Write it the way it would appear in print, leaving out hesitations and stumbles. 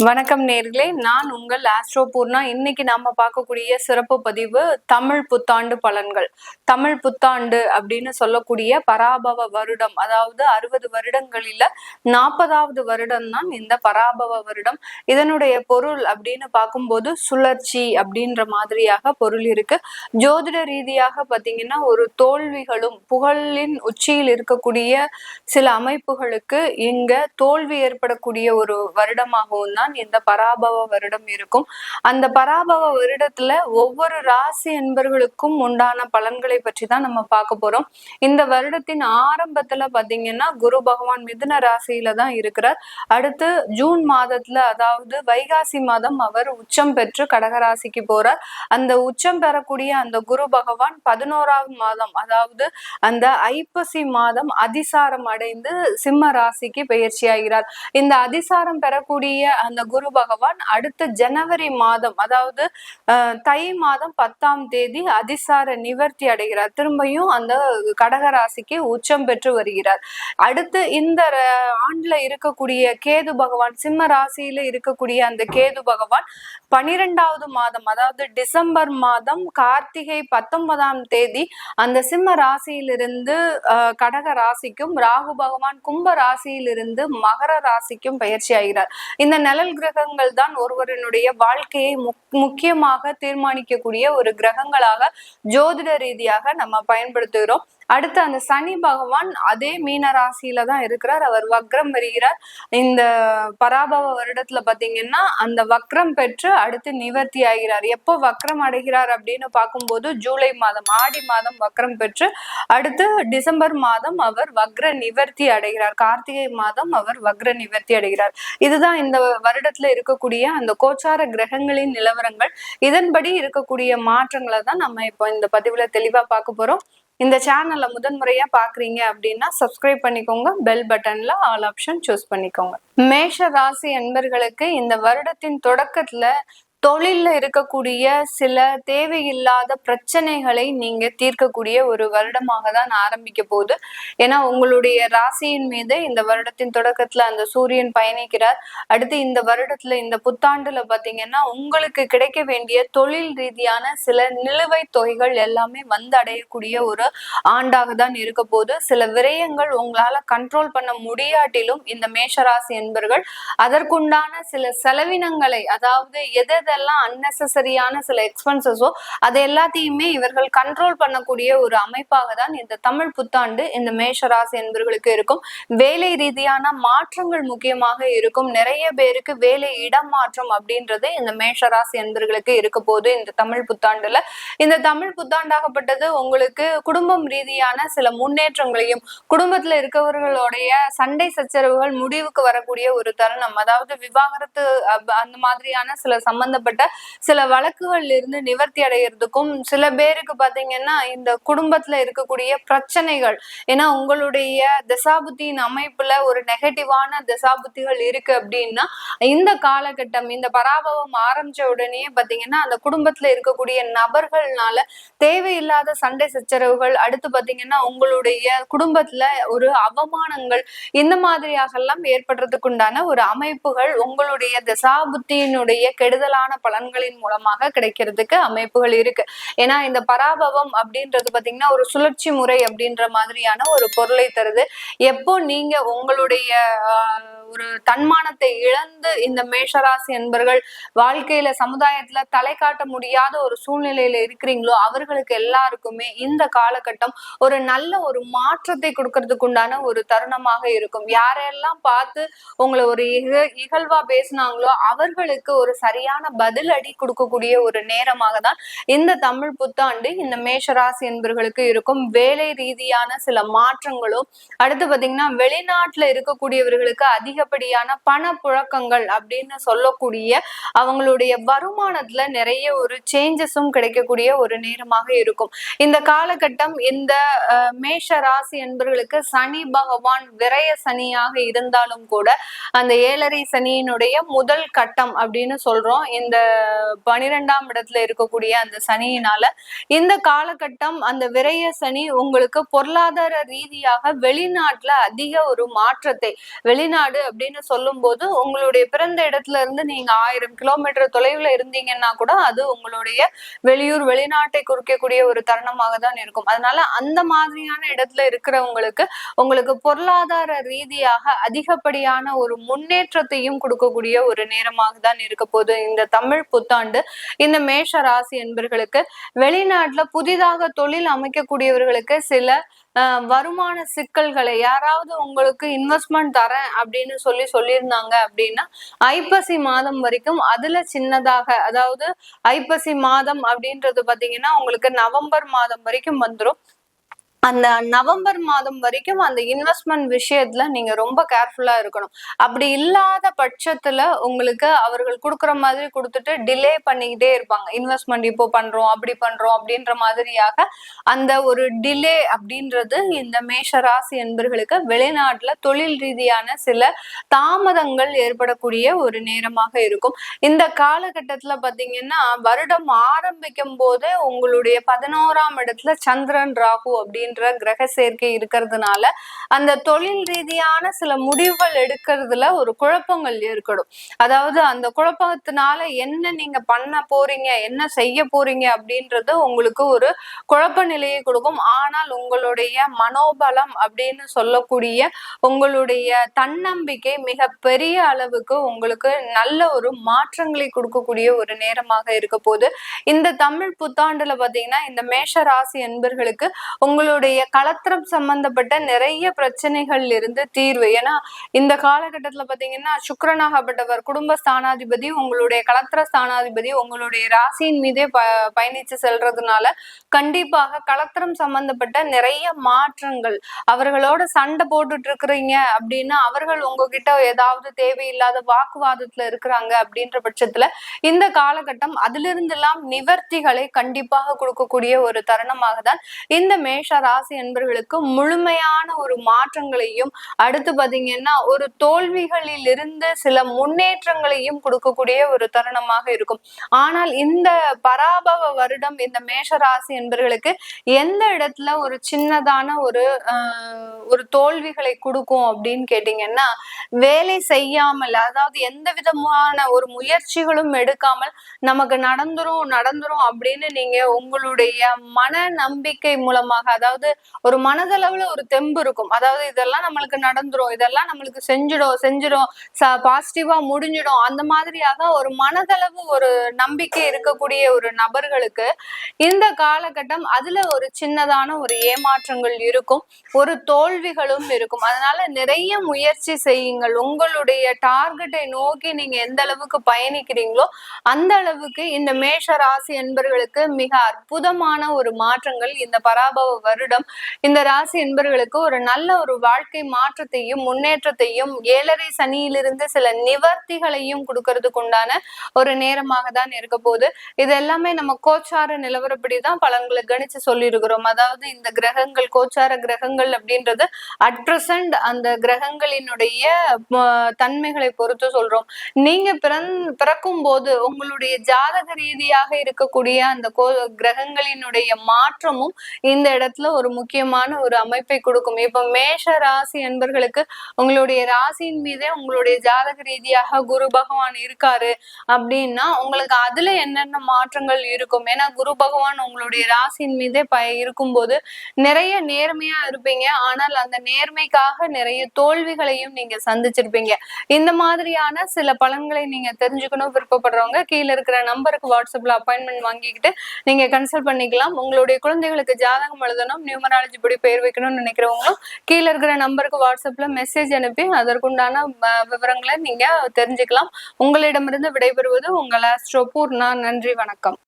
வணக்கம் நேர்களே, நான் உங்கள் ஆஸ்ட்ரோ பூர்ணா. இன்னைக்கு நாம பார்க்கக்கூடிய சிறப்பு பதிவு தமிழ் புத்தாண்டு பலன்கள். தமிழ் புத்தாண்டு அப்படின்னு சொல்லக்கூடிய பராபவ வருடம், அதாவது 60 வருடங்களில 40வது வருடம் தான் இந்த பராபவ வருடம். இதனுடைய பொருள் அப்படின்னு பார்க்கும்போது சுழற்சி அப்படின்ற மாதிரியாக பொருள் இருக்கு. ஜோதிட ரீதியாக பார்த்தீங்கன்னா ஒரு தோல்விகளும் புகழின் உச்சியில் இருக்கக்கூடிய சில அமைப்புகளுக்கு இங்க தோல்வி ஏற்படக்கூடிய ஒரு வருடமாகவும் தான் இந்த பராபவ வருடம் இருக்கும். அந்த பராபவ வருடத்துல ஒவ்வொரு ராசி என்பர்களுக்கும் உண்டான பலன்களை பற்றி தான் நம்ம பார்க்க போறோம். இந்த வருடத்தின் ஆரம்பத்துல பாத்தீங்கன்னா குரு பகவான் மிதுன ராசியில தான் இருக்கிறார். அடுத்து ஜூன் மாதத்துல, அதாவது வைகாசி மாதம் அவர் உச்சம் பெற்று கடகராசிக்கு போறார். அந்த உச்சம் பெறக்கூடிய அந்த குரு பகவான் 11வது மாதம், அதாவது அந்த ஐப்பசி மாதம் அதிசாரம் அடைந்து சிம்ம ராசிக்கு பெயர்ச்சி ஆகிறார். இந்த அதிசாரம் பெறக்கூடிய அந்த குரு பகவான் அடுத்த ஜனவரி மாதம், அதாவது தை மாதம் 10ஆம் தேதி அதிசார நிவர்த்தி அடைகிறார். திரும்பியும் அந்த கடகராசிக்கு உச்சம் பெற்று வருகிறார். அடுத்து இந்த ஆண்டுல இருக்கக்கூடிய கேது பகவான், சிம்ம ராசியில இருக்கக்கூடிய அந்த கேது பகவான் 12வது மாதம், அதாவது டிசம்பர் மாதம் கார்த்திகை 19ஆம் தேதி அந்த சிம்ம ராசியிலிருந்து கடக ராசிக்கும், ராகு பகவான் கும்ப ராசியிலிருந்து மகர ராசிக்கும் பயிற்சி ஆகிறார். இந்த நிழல் கிரகங்கள் தான் ஒருவரினுடைய வாழ்க்கையை முக்கியமாக தீர்மானிக்கக்கூடிய ஒரு கிரகங்களாக ஜோதிட ரீதியாக நம்ம பயன்படுத்துகிறோம். அடுத்து அந்த சனி பகவான் அதே மீன ராசியில தான் இருக்கிறார். அவர் வக்ரம் வருகிறார். இந்த பராபவ வருடத்துல பாத்தீங்கன்னா அந்த வக்ரம் பெற்று அடுத்து நிவர்த்தி ஆகிறார். எப்போ வக்ரம் அடைகிறார் அப்படின்னு பார்க்கும்போது ஜூலை மாதம், ஆடி மாதம் வக்ரம் பெற்று அடுத்து டிசம்பர் மாதம் அவர் வக்ர நிவர்த்தி அடைகிறார். கார்த்திகை மாதம் அவர் வக்ர நிவர்த்தி அடைகிறார். இதுதான் இந்த வருடத்துல இருக்கக்கூடிய அந்த கோச்சார கிரகங்களின் நிலவரங்கள். இதன்படி இருக்கக்கூடிய மாற்றங்களை தான் நம்ம இப்போ இந்த பதிவுல தெளிவா பார்க்க போறோம். இந்த சேனல்ல முதன்முறையா பாக்குறீங்க அப்படின்னா சப்ஸ்கிரைப் பண்ணிக்கோங்க. பெல் பட்டன்ல ஆல் ஆப்ஷன் சூஸ் பண்ணிக்கோங்க. மேஷ ராசி என்பர்களுக்கு இந்த வருடத்தின் தொடக்கத்துல தொழில்ல இருக்கக்கூடிய சில தேவையில்லாத பிரச்சனைகளை நீங்க தீர்க்கக்கூடிய ஒரு வருடமாக தான் ஆரம்பிக்க போகுது. ஏன்னா உங்களுடைய ராசியின் மீது இந்த வருடத்தின் தொடக்கத்துல அந்த சூரியன் பயணிக்கிறார். அடுத்து இந்த வருடத்துல இந்த புத்தாண்டுல பாத்தீங்கன்னா உங்களுக்கு கிடைக்க வேண்டிய தொழில் ரீதியான சில நிலுவைத் தொகைகள் எல்லாமே வந்து அடையக்கூடிய ஒரு ஆண்டாக தான் இருக்க போது. சில விரயங்கள் உங்களால கண்ட்ரோல் பண்ண முடியாட்டிலும் இந்த மேஷராசி என்பர்கள் அதற்குண்டான சில செலவினங்களை, அதாவது எதெல்லாம் அன்னெசரியான சில எக்ஸ்பென்சஸோ அது எல்லாத்தையுமே இவர்கள் கண்ட்ரோல் பண்ணக்கூடிய ஒரு அமைப்பாக தான் இந்த தமிழ் புத்தாண்டு இந்த மேஷராசி என்பவர்களுக்கு இருக்கும். வேலை ரீதியான மாற்றங்கள் முக்கியமாக இருக்கும். நிறைய பேருக்கு வேலை இடமாற்றம் அப்படின்றது இந்த மேஷராசி என்பவர்களுக்கு இருக்க போது இந்த தமிழ் புத்தாண்டுல. இந்த தமிழ் புத்தாண்டாகப்பட்டது உங்களுக்கு குடும்பம் ரீதியான சில முன்னேற்றங்களையும், குடும்பத்துல இருக்கவர்களுடைய சண்டை சச்சரவுகள் முடிவுக்கு வரக்கூடிய ஒரு தருணம், அதாவது விவாகரத்து அந்த மாதிரியான சில சம்பந்தப்பட்ட சில வழக்குகள்ல இருந்து நிவர்த்தி அடைகிறதுக்கும், சில பேருக்கு பாத்தீங்கன்னா இந்த குடும்பத்துல இருக்கக்கூடிய பிரச்சனைகள், ஏன்னா உங்களுடைய தசாபுத்தியின் அமைப்புல ஒரு நெகட்டிவான தசாபுத்திகள் இருக்கு அப்படின்னா இந்த காலகட்டம், இந்த பராபவம் ஆரம்பிச்ச உடனே பாத்தீங்கன்னா அந்த குடும்பத்துல இருக்கக்கூடிய நபர்கள்னால தேவையில்லாத சண்டை சச்சரவுகள், அடுத்து பாத்தீங்கன்னா உங்களுடைய குடும்பத்துல ஒரு அவமானங்கள், இந்த மாதிரியாக எல்லாம் ஏற்படுறதுக்குண்டான ஒரு அமைப்புகள் உங்களுடைய தசாபுத்தியினுடைய கெடுதலான பலன்களின் மூலமாக கிடைக்கிறதுக்கு அமைப்புகள் இருக்கு. ஏன்னா இந்த பராபவம் அப்படின்றது பாத்தீங்கன்னா ஒரு சுழற்சி முறை அப்படின்ற மாதிரியான ஒரு பொருளை தருது. எப்போ நீங்க உங்களுடைய ஒரு தன்மானத்தை இழந்து இந்த மேஷராசி என்பர்கள் வாழ்க்கையில சமுதாயத்துல தலை காட்ட முடியாத ஒரு சூழ்நிலையில இருக்கிறீங்களோ அவர்களுக்கு எல்லாருக்குமே இந்த காலகட்டம் ஒரு நல்ல ஒரு மாற்றத்தை கொடுக்கறதுக்கு உண்டான ஒரு தருணமாக இருக்கும். யாரெல்லாம் பார்த்து உங்களை ஒரு இகழ்வா பேசினாங்களோ அவர்களுக்கு ஒரு சரியான பதிலடி கொடுக்கக்கூடிய ஒரு நேரமாக தான் இந்த தமிழ் புத்தாண்டு இந்த மேஷராசி என்பவர்களுக்கு இருக்கும். வேலை ரீதியான சில மாற்றங்களும், அடுத்து பாத்தீங்கன்னா வெளிநாட்டுல இருக்கக்கூடியவர்களுக்கு அதிகப்படியான பண புழக்கங்கள் அப்படின்னு சொல்லக்கூடிய அவங்களுடைய வருமானத்துல நிறைய ஒரு சேஞ்சஸும் கிடைக்கக்கூடிய ஒரு நேரமாக இருக்கும். இந்த காலகட்டம் இந்த மேஷ ராசி என்பவர்களுக்கு சனி பகவான் விரய சனியாக இருந்தாலும் கூட அந்த 7.5 சனியினுடைய முதல் கட்டம் அப்படின்னு சொல்றோம். இந்த இந்த 12ஆம் இடத்துல இருக்கக்கூடிய அந்த சனியினால இந்த காலகட்டம் அந்த விரய சனி உங்களுக்கு பொருளாதார ரீதியாக வெளிநாட்டுல அதிக ஒரு மாற்றத்தை, வெளிநாடு அப்படின்னு சொல்லும் போது உங்களுடைய பிறந்த இடத்துல இருந்து நீங்க 1000 கிலோமீட்டர் தொலைவுல இருந்தீங்கன்னா கூட அது உங்களுடைய வெளியூர் வெளிநாட்டை குறிக்கக்கூடிய ஒரு தருணமாக தான் இருக்கும். அதனால அந்த மாதிரியான இடத்துல இருக்கிறவங்களுக்கு உங்களுக்கு பொருளாதார ரீதியாக அதிகப்படியான ஒரு முன்னேற்றத்தையும் கொடுக்கக்கூடிய ஒரு நேரமாக தான் இருக்க போது இந்த தமிழ் புத்தாண்டு. இந்த மேஷ ராசி என்பர்களுக்கு வெளிநாட்டுல புதிதாக தொழில் அமைக்கக்கூடியவர்களுக்கு சில வருமான சிக்கல்களை, யாராவது உங்களுக்கு இன்வெஸ்ட்மெண்ட் தரேன் அப்படின்னு சொல்லியிருந்தாங்க அப்படின்னா ஐப்பசி மாதம் வரைக்கும் அதுல சின்னதாக, அதாவது ஐப்பசி மாதம் அப்படின்றது பாத்தீங்கன்னா உங்களுக்கு நவம்பர் மாதம் வரைக்கும் வந்துடும். அந்த நவம்பர் மாதம் வரைக்கும் அந்த இன்வெஸ்ட்மெண்ட் விஷயத்துல நீங்க ரொம்ப கேர்ஃபுல்லா இருக்கணும். அப்படி இல்லாத பட்சத்துல உங்களுக்கு அவர்கள் கொடுக்குற மாதிரி கொடுத்துட்டு டிலே பண்ணிக்கிட்டே இருப்பாங்க. இன்வெஸ்ட்மெண்ட் இப்போ பண்றோம் அப்படி பண்றோம் அப்படின்ற மாதிரியாக அந்த ஒரு டிலே அப்படின்றது இந்த மேஷ ராசி என்பர்களுக்கு வெளிநாட்டுல தொழில் ரீதியான சில தாமதங்கள் ஏற்படக்கூடிய ஒரு நேரமாக இருக்கும். இந்த காலகட்டத்துல பாத்தீங்கன்னா வருடம் ஆரம்பிக்கும் போதே உங்களுடைய 11ஆம் இடத்துல சந்திரன் ராகு அப்படின்ற கிரக சேர்க்கை இருக்கிறதுனால அந்த தொழில் ரீதியான சில முடிவுகள் எடுக்கிறதுல ஒரு குழப்பங்கள் ஏற்படும். அதாவது அந்த குழப்பத்தினால என்ன நீங்க பண்ண போறீங்க, என்ன செய்ய போறீங்க அப்படின்றது உங்களுக்கு ஒரு குழப்ப நிலையை கொடுக்கும். ஆனால் உங்களுடைய மனோபலம் அப்படின்னு சொல்லக்கூடிய உங்களுடைய தன்னம்பிக்கை மிக பெரிய அளவுக்கு உங்களுக்கு நல்ல ஒரு மாற்றங்களை கொடுக்கக்கூடிய ஒரு நேரமாக இருக்க போது. இந்த தமிழ் புத்தாண்டுல பாத்தீங்கன்னா இந்த மேஷ ராசி என்பர்களுக்கு உங்களுடைய களத்திரம் சம்பந்தப்பட்ட நிறைய பிரச்சனைகள் இருந்து தீர்வு. ஏன்னா இந்த காலகட்டத்துல பாத்தீங்கன்னா சுக்கிரனாகப்பட்டவர் குடும்ப ஸ்தானாதிபதி, உங்களுடைய களத்திர ஸ்தானாதிபதி உங்களுடைய ராசியின் மீதே பயணிச்சு செல்றதுனால கண்டிப்பாக களத்திரம் சம்பந்தப்பட்ட நிறைய மாற்றங்கள், அவர்களோட சண்டை போட்டுட்டு இருக்கிறீங்க அப்படின்னா அவர்கள் உங்ககிட்ட ஏதாவது தேவையில்லாத வாக்குவாதத்துல இருக்கிறாங்க அப்படின்ற பட்சத்துல இந்த காலகட்டம் அதிலிருந்து எல்லாம் நிவர்த்திகளை கண்டிப்பாக கொடுக்கக்கூடிய ஒரு தருணமாக தான் இந்த மேஷ ராசி என்பவர்களுக்கு முழுமையான ஒரு மாற்றங்களையும், அடுத்து பாத்தீங்கன்னா ஒரு தோல்விகளில் இருந்து சில முன்னேற்றங்களையும் கொடுக்கக்கூடிய ஒரு தருணமாக இருக்கும். ஆனால் இந்த பராபவ வருடம் இந்த மேஷ ராசி என்பவர்களுக்கு எந்த இடத்துல ஒரு சின்னதான ஒரு தோல்விகளை கொடுக்கும் அப்படின்னு கேட்டீங்கன்னா, வேலை செய்யாமல், அதாவது எந்த விதமான ஒரு முயற்சிகளும் எடுக்காமல் நமக்கு நடந்துரும் அப்படின்னு நீங்க உங்களுடைய மன நம்பிக்கை மூலமாக, அதாவது ஒரு மனதளவுல ஒரு தெம்பு இருக்கும். அதாவது இதெல்லாம் நம்மளுக்கு நடந்துரும், இதெல்லாம் நம்மளுக்கு செஞ்சிடும் பாசிட்டிவா முடிஞ்சிடும், அந்த மாதிரியாக ஒரு மனதளவு ஒரு நம்பிக்கை இருக்கக்கூடிய ஒரு நபர்களுக்கு இந்த காலகட்டம் அதுல ஒரு சின்னதான ஒரு ஏமாற்றங்கள் இருக்கும், ஒரு தோல்விகளும் இருக்கும். அதனால நிறைய முயற்சி செய்யுங்கள். உங்களுடைய டார்கெட்டை நோக்கி நீங்க எந்த அளவுக்கு பயணிக்கிறீங்களோ அந்த அளவுக்கு இந்த மேஷ ராசி என்பர்களுக்கு மிக அற்புதமான ஒரு மாற்றங்கள் இந்த பராபவ வருடம் இந்த ராசி என்பர்களுக்கு ஒரு நல்ல ஒரு வாழ்க்கை மாற்றத்தையும் முன்னேற்றத்தையும் 7.5 சனியிலிருந்து சில நிவர்த்திகளையும் கொடுக்கறதுக்கு உண்டான ஒரு நேரமாக தான் இருக்க போகுது. இது எல்லாமே நம்ம கோச்சார நிலவரப்படிதான் பலன்களை கணிச்சு சொல்லியிருக்கிறோம். அதாவது இந்த கிரகங்கள், கோச்சார கிரகங்கள் அப்படின்றது அட் பிரசன்ட் அந்த கிரகங்களினுடைய தன்மைகளை பொறுத்து சொல்றோம். நீங்க பிறக்கும் போது உங்களுடைய ஜாதக ரீதியாக இருக்கக்கூடிய அந்த கிரகங்களினுடைய மாற்றமும் இந்த இடத்துல ஒரு முக்கியமான ஒரு அமைப்பை கொடுக்கும். இப்ப மேஷ ராசி என்பர்களுக்கு உங்களுடைய ராசியின் மீதே உங்களுடைய ஜாதக ரீதியாக குரு பகவான் இருக்காரு அப்படின்னா உங்களுக்கு அதுல என்னென்ன மாற்றங்கள் இருக்கும். ஏன்னா குரு பகவான் உங்களுடைய ராசியின் மீதே இருக்கும்போது நிறைய நேர்மையா இருப்பீங்க. ஆனால் அந்த நேர்மைக்காக நிறைய தோல்விகளையும் நீங்க சந்திச்சிருப்பீங்க. இந்த மாதிரியான சில பலன்களை நீங்க தெரிஞ்சுக்கணும் விருப்பப்படுறவங்க கீழே இருக்கிற நம்பருக்கு வாட்ஸ்அப்ல அப்பாயின்மெண்ட் வாங்கிக்கிட்டு நீங்க கன்சல்ட் பண்ணிக்கலாம். உங்களுடைய குழந்தைகளுக்கு ஜாதகம் எழுதணும், நியூமராலஜி படி பேர் வைக்கணும்னு நினைக்கிறவங்களும் கீழே இருக்கிற நம்பருக்கு வாட்ஸ்அப்ல மெசேஜ் அனுப்பி அதற்குண்டான விவரங்களை நீங்க தெரிஞ்சுக்கலாம். உங்களிடமிருந்து விடைபெறுவது உங்கள் ஆஸ்ட்ரோ பூர்ணா. நன்றி, வணக்கம்.